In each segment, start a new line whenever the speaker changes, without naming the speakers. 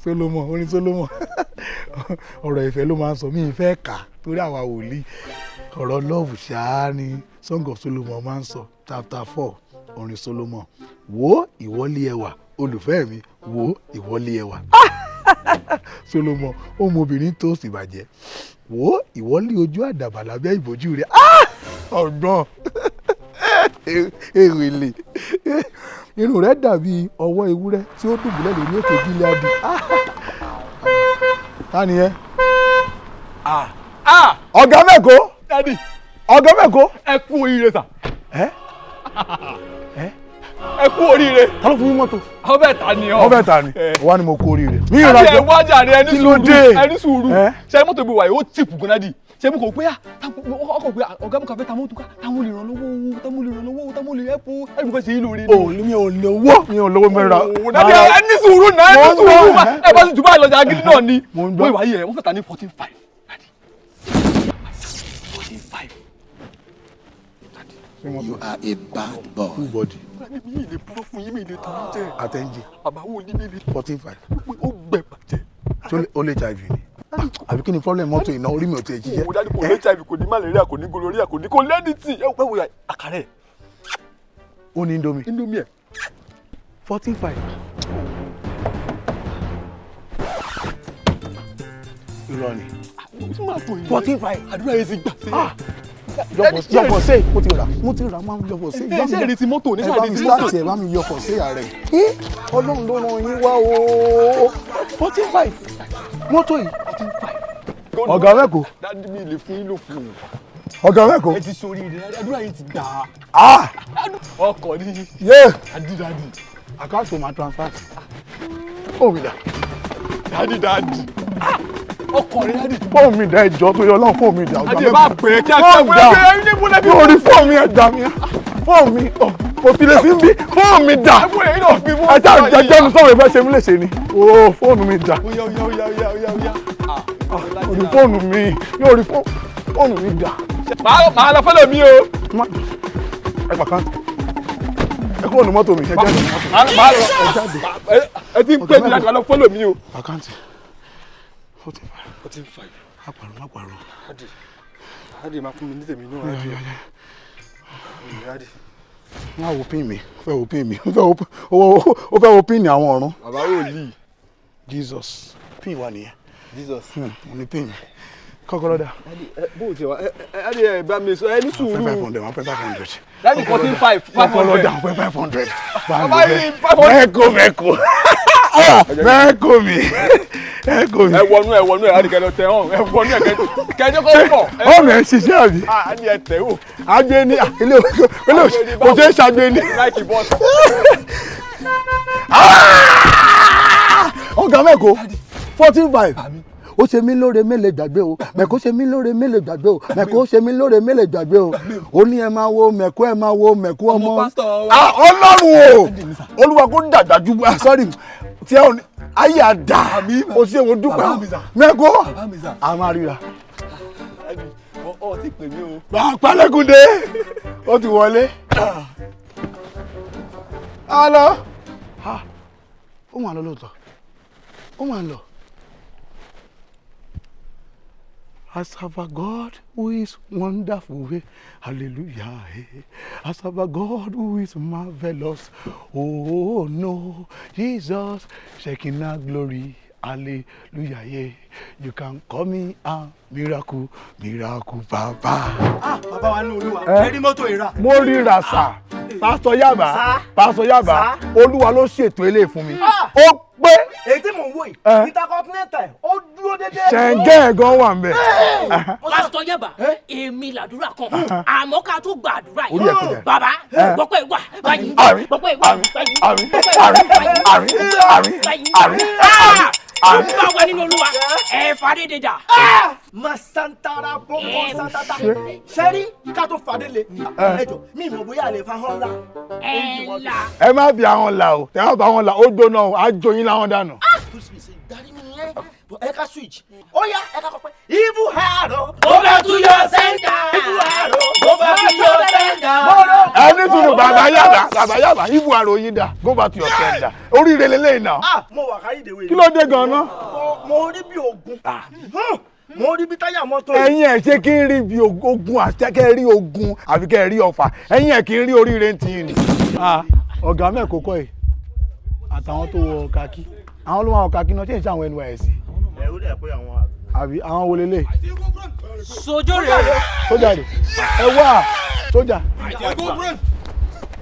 Solomon orin Solomon ọ̀rọ̀ ìfẹ́ ló máa ń sọ mí ìfẹ́ kà torí àwa wòlíì ọ̀rọ̀ love ṣáá ni Song of Solomon máa ń sọ chapter 4 orin Solomon wo ìwọlé ẹwà olùfẹ́ mi wo ìwọlé ẹwà Solomon ọmọbìnrin tó sì bàjẹ́ wo ìwọlé ojú àdàbà lábẹ́ ìbòjú rẹ̀ ọgbọ́n èrèlè irun rẹ̀ dàbí ọwọ́ ewúrẹ́ tí ó dùbúlẹ̀ lórí òkè Gíleádì. Ta ni ẹ? Ọ̀gá Mẹ́kò.
Dádì.
Ọ̀gá Mẹ́kò.
Ẹ kú oríire sà. Ẹ kú oríire.
Ta ló fún yín mọ́tò?
Ọbẹ̀ ta ni ọ.
Ọbẹ̀ ta ni? Wá ni mo kú oríire.
Mi ìrajà. Ẹ wá jàre ẹni sùúrù. Ẹni sùúrù. Ṣé mọ́tò bí wà yìí ó tìpù gan dádì? Ṣé mo kò pé ọkọ̀ pé ọ̀gá mi kà fẹ́ ta mọ́tò ká táwọn olè rànlọ́wọ́ táwọn olè ẹ̀pù ẹ̀mí kan ṣe yí lórí.
Mi ò lówó mẹ́ra.
Dádì ẹni sùúrù náà ẹni sùúrù. Ẹ bá ti jù báyìí lọ́jà agídí náà ni. Wọ́n ìwà yìí ẹ̀ wọ́n fẹ́ ta ní 14.5.
You are a bad boy.
Full body.
Mi lè búrọ́ fún yín mi lè tàn án jẹ.
Àtẹ̀jì.
Àbáwò ní mi lè.
14.5.
Ó gbẹ bàjẹ́.
Ṣé ó lè HIV ni? Àbí kí ni problem mọ́tò iná orí mi ò tẹ̀ jíjẹ́?
Mo dájú kò ní HIV kò ní malaria kò ní gonorrhea kò ní kò lẹ́ni tí ẹ wò ya àkàrẹ̀.
Ó ní Indomie.
Indomie ẹ̀.
14.5. Irọ́ ni. 14.5.
Àdúrà yẹn ti gbà sí.
Yọ̀pọ̀ sí mo ti rà máa ń yọ̀pọ̀ sí.
Ṣé èrè ti mọ́tò ní
sáà ti mọ́tò? Ẹ bá mi yọ̀pọ̀ sí ààrẹ. Ọlọ́run ló ràn yín wá o. 14.5 mọ́tò yìí.
14.5.
Ọ̀gá Mẹ́kò.
Dádì mi lè fún yín ló fún un.
Ọ̀gá Mẹ́kò.
Ẹ ti sori rẹ̀ àdúrà yẹn ti gbà. Ọkọ̀ ni. Dádì.
Àkáǹtì máa transfer. Ó mi dà.
Dádì. Ọkọ̀ rẹ̀ dádì.
Fóònù mi dà ẹjọ́ tó yọ ọlọ́run fóònù mi dà.
Dádì bá pè é kí a kí a
mi ò rí fóònù mi ẹ̀dá mi. Fóònù mi kò fi lè sí bí fóònù mi dà. Ẹja jẹ́nu sọ̀rọ̀ ìfẹ́ ṣe mí léṣe ni. Fóònù mi dà. Orí fóònù mi yóò rí fóònù mi dà.
Màá lọ fẹ́lẹ̀ mi o.
Ẹ pàkáǹtì. Ẹ kúrò ní mọ́tò mi. Ẹ jáde ní mọ́tò mi.
Màá lọ. Ẹ ti ń pè mí láti wá lọ fẹ́lẹ̀ mi o.
Pàkáǹtì. 14.5. Má pàrọ̀.
Dádì máa fún mi ní tèmi náà. Dádì.
Wọ́n á wo pín mi. Ó fẹ́ wo pín ní àwọn ọ̀run.
Bàbá wòlíì.
Jesus. Pín wa nìyẹn.
Jesus.
Mo ní pín mi. Kọ́kọ́rọ́ dà.
Bó o ti wá dádì ẹ bá mi sọ ẹ ní sùúrù.
500 wọ́n fẹ́ 500.
Dádì 14.5.
Kọ́kọ́rọ́ dà wọ́n fẹ́ 500.
Bàbá yìí 500.
Mẹ́kò mi.
Ẹ wọnú ẹ àdìgẹ́ lọ tẹ hàn ẹ wọnú ẹ kẹjọ kọ́ pọ̀.
Ọmọ ẹ ṣiṣẹ́ àbí.
A ní ẹ tẹ̀ wò.
Agbe ni ilé kò ṣe é ṣàgbé ni.
Láìkì bọ́ọ̀sì.
Ọ̀gá Mẹ́kò 14.5. Ó ṣe mí lóore mélè gbàgbé o. Mẹ́kò ṣe mí lóore mélè gbàgbé o. Mẹ́kò ṣe mí lóore mélè gbàgbé o. Ó ní ẹ máa wo Mẹ́kò ẹ máa wo Mẹ́kò ọmọ. Ọlọ́run o. Olúwa kó dàgbà ju sorry tí ẹ ò ní ayé àdá o ṣe wo dúpẹ́ Mẹ́kò a máa ríra.
Ọ ti pè mí o.
Pálẹ́kùndé ó ti wọlé. Alọ́. Ó máa lọ lóòótọ́. Ó máa lọ. I serve a God who is wonderful, hallelujah. I serve a God who is marvelous, oh no, Jesus, Shekinah glory, hallelujah. Yeah. You can call me a miracle Baba.
Bàbá wa ní Olúwa. Ẹ rí mọ́tò ìra.
Mo ríra sà. Pásítọ̀ Yaba, Olúwa ló ṣètò eléyìí fún mi. Ó pé
èyí tí mò ń wò yìí Intercontinental ó dúró dédé.
ṣẹ̀ǹgẹ́ ẹ̀gán wà ń bẹ̀.
Pásítọ̀ Yaba èmi làdúrà kan àmọ́ ká tó gba àdúrà yìí bàbá gbọ́pẹ́ ìwà báyìí gbọ́pẹ́ ìwà báyìí bá wà nínú Olúwa ẹ fàdé dèjà.
Masantara boko santata sẹ́rí ká tó fàdé le ẹjọ́ mi ìmọ̀ bóyá lè fa hàn la.
Ẹ la.
Ẹ má fi àwọn la o tẹ má fa àwọn la ó jóná o á jó yín láwọn dànù.
ẹ ká switch. Ó yá ẹ ká kọ pé evil arrow go back to your sender. Evil arrow go back to your sender.
Ẹni tunu bàbá yàbá ibu àrò yín dà go back to your sender. Oríire lélẹ́yìn náà.
Mo wà káyìí dèwé.
Kí ló dé gan-an?
Mo rí bí ogun. Mo rí bí táyà mọ́tò.
Ẹ̀yin ẹ̀ ṣe kí n rí bí ogun àtẹ́kẹ́ rí ogun àbí kẹ́ rí ọfà. Ẹ̀yin ẹ̀ kí n rí oríire ń tiyín ni. Ọ̀gá mẹ́kọ̀ọ́kọ́ yìí àtàwọn tó wọ kaki àwọn ló máa wọ kaki náà ṣé ìṣe àwọn NYSC.
Ó dẹ̀ pé àwọn
àbí àwọn wo lélẹ̀.
Sójà rẹ̀.
Sójà rẹ̀ ẹ wá sójà.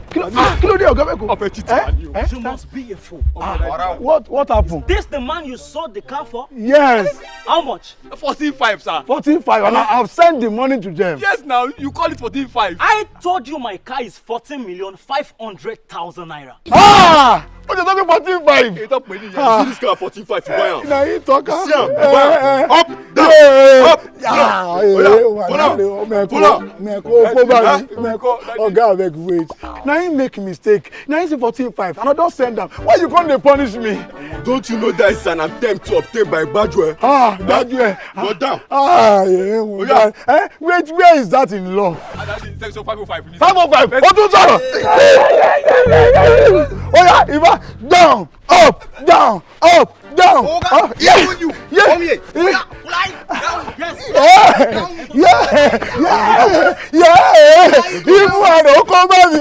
Kí ló dé ọ̀gá mẹ́kọ̀ọ́?
Ọ̀fẹ́ títí wà ní o.
You must be a fool.
What happened?
This the man you sold the car for?
Yes.
How much?
14.5, sir.
14.5 and I've sent the money to them.
Yes, now you call it 14.5.
I told you my car is 14,500,000 naira.
What you talking 14.5?
It's up money. See this car 14.5 to buy am.
Now you talk.
Up, down, up,
Oga abeg wait. Now you make mistake. Now you say 14.5 and I don't send them. Why you come dey punish me?
Don't you know that is an attempt to obtain by Badwe?
Badwe.
Go down.
Wait, where is that in law?
That's in section 505.
505. Ó tún sọ̀rọ̀. Oya, Iba, down, up, down, up, down. Yeah. Ibu àrò kọ́ bá mi.